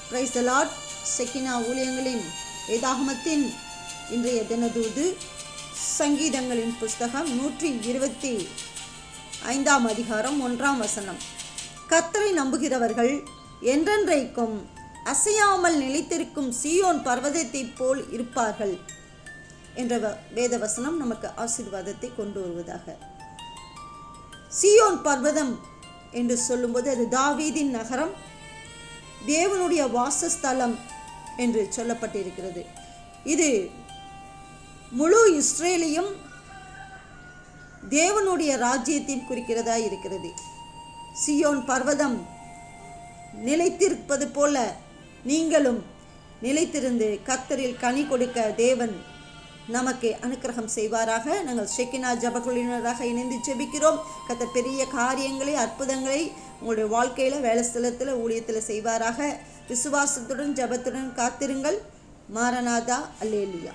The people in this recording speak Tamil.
Praise the Lord. செக்கினா ஊழியங்களின் வேதாகமத்தின் இன்றைய தினதூது சங்கீதங்களின் புஸ்தகம் 125 அதிகாரம் 1 வசனம். கர்த்தரை நம்புகிறவர்கள் என்றென்றைக்கும் அசையாமல் நிலைத்திருக்கும் சீயோன் பர்வதத்தைப் போல் இருப்பார்கள் என்ற வேதவசனம் நமக்கு ஆசீர்வாதத்தை கொண்டு வருவதாக. சீயோன் பர்வதம் என்று சொல்லும்போது அது தாவீதின் நகரம், தேவனுடைய வாசஸ்தலம் என்று சொல்லப்பட்டிருக்கிறது. இது முழு இஸ்ரேலையும் தேவனுடைய ராஜ்யத்தையும் குறிக்கிறதா இருக்கிறது. சீயோன் பர்வதம் நிலைத்திருப்பது போல நீங்களும் நிலைத்திருந்து கர்த்தரில் கனி கொடுக்க தேவன் நமக்கு அனுக்கிரகம் செய்வாராக. நாங்கள் ஷெக்கினா ஜபக்குழுவினராக இணைந்து ஜெபிக்கிறோம். கர்த்தர் பெரிய காரியங்களை, அற்புதங்களை உங்களுடைய வாழ்க்கையில், வேலை ஸ்தலத்தில், ஊழியத்தில் செய்வாராக. விசுவாசத்துடன் ஜபத்துடன் காத்திருங்கள். மாரநாதா. அல்லேலூயா.